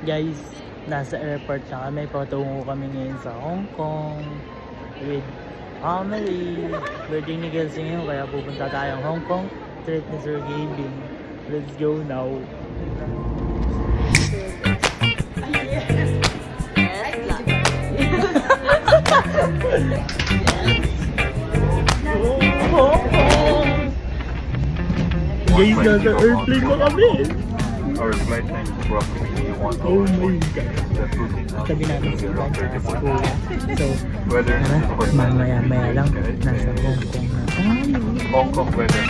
Guys, nasa airport na kami. Patungo kami ngayon sa Hong Kong with family. Birthday ni Kelsey ngayon, kaya pupunta tayong Hong Kong. Treat ni Sir Gavin. Let's go now. Guys, nasa airplane na kami. Our flight time is approximately 1 hour. Oh my God. The cruising time Sabi namin si Juan sa Kuya. So, weather mamaya-maya lang nasa Hong Kong na tayo. Hong Kong weather.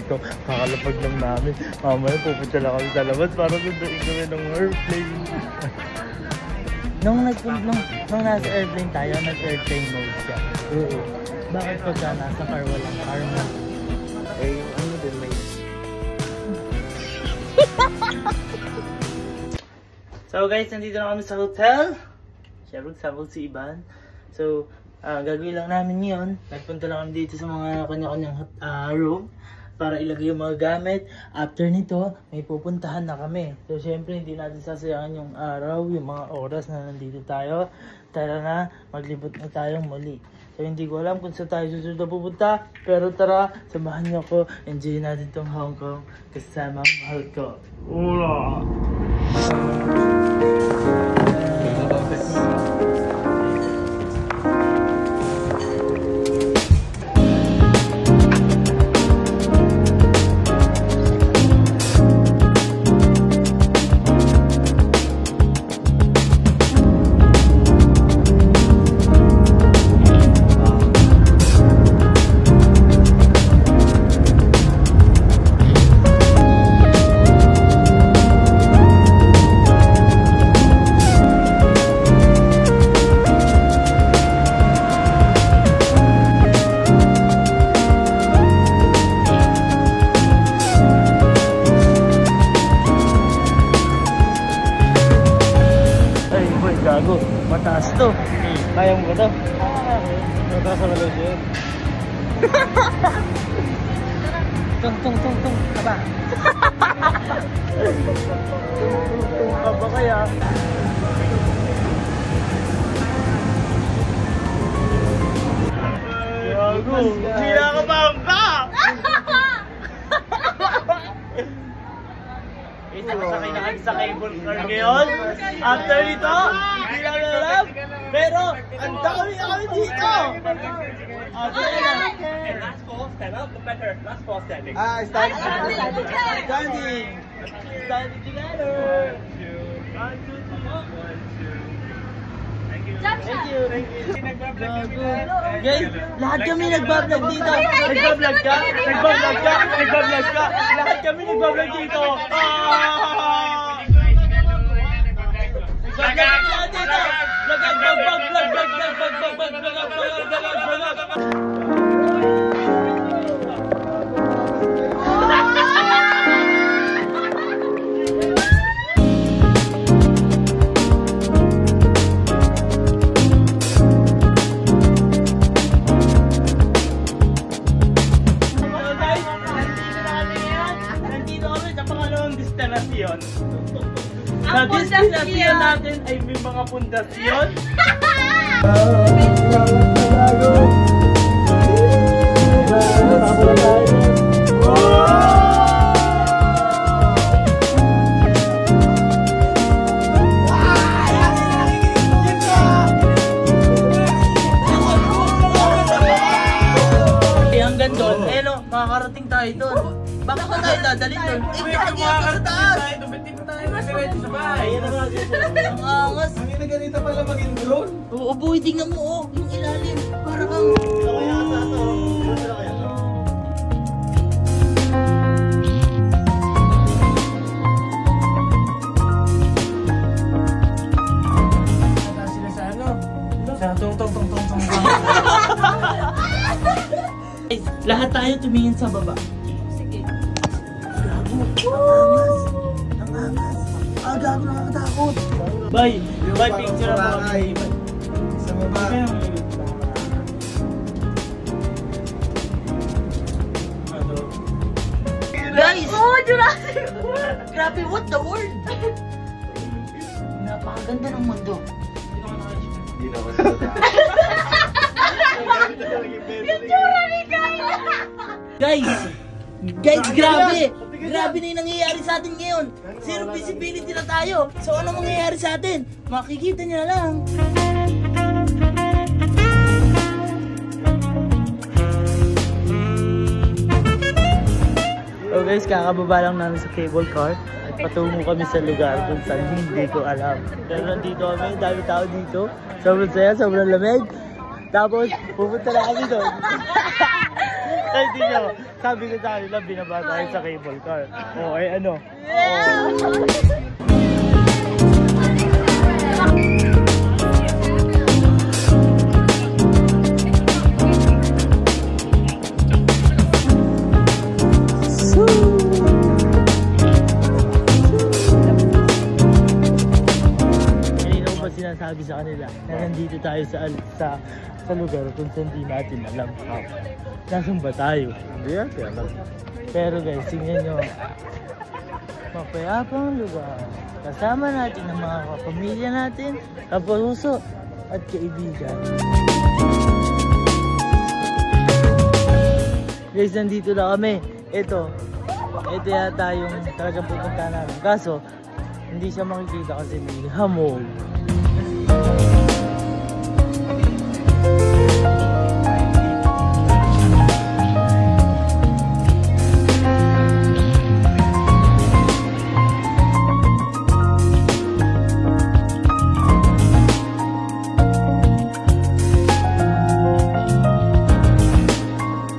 Kakalapag lang namin. Mamaya pupunta lang kami sa labas para sunduin kami ng airplane. Nung nasa airplane tayo, nag-airplane mode siya. Oo. Bakit pagka nasa car walang car mode? Eh, yung ano din may... So guys, nandito na kami sa hotel. Siyempre, sabog si Iban. So, gagawin lang namin yun. Nagpunta lang kami dito sa mga kanya-kanyang room para ilagay yung mga gamit. After nito, may pupuntahan na kami. So, syempre, hindi natin sasayangan yung araw, yung mga oras na nandito tayo. Tara na, maglibot na tayong muli. So, hindi ko alam kung saan tayo susunod na pupunta. Pero tara, samahan niyo ako. Enjoy natin tong Hong Kong kasama ang mahal ko. Ula! Mataas to. Kaya mo ba ito? Mataas na lang siya. Tung. Aba. Tung aba kaya. Gago. Sila ka bangka. Sakay na kami sa cable car ngayon. After nito, hindi lang alam. Pero, ang dami kami dito. Last call, stand up, the better. Last call, standing. Standing together. 1, 2, 3. Thank you. Guys, lahat kami nagbablog dito. Nagbablog ka? Lahat kami nagbablog dito. Sa destinasyon natin ay may mga pundasyon. makakarating tayo doon. Bakit ba tayo dadalhin doon? Gagi ako sa taas! Ayan na nga. Ang angas. Ang ina ganito pala maging drone. Oo, boy, tingnan mo yung ilalim. Para kang... Lahat tayo tumingin sa baba. Sige. Ang angas. Gago nakakatakot. Bye, picture mo kami. Sa baba. Guys! Oh, Jurassic World! Grabe, what the world? Napakaganda ng mundo. Hindi na ako sa Guys, grabe! Grabe na yung nangyayari sa atin ngayon. Zero visibility na tayo. So ano mangyayari sa atin? Makikita niyo na lang. So guys, kakababa lang namin sa cable car at patungo kami sa lugar kung saan hindi ko alam. Pero nandito kami, dami tao dito. Sobrang saya, sobrang lamig. Tapos, pupunta na kami doon. Ay, di nyo. Sabi ko sa kanila, binaba tayo sa cable car. Oo, ay ano? Sinasabi sa kanila na nandito tayo sa lugar kung saan di natin alam. Nasaan ba tayo? Hindi natin alam. Pero guys, tingnan nyo. Mapayapang lugar. Kasama natin ang mga kapamilya natin, kapuso at kaibigan. Guys, nandito na kami. Ito yata yung talagang pupunta namin. Kaso, hindi siya makikita kasi may hamog.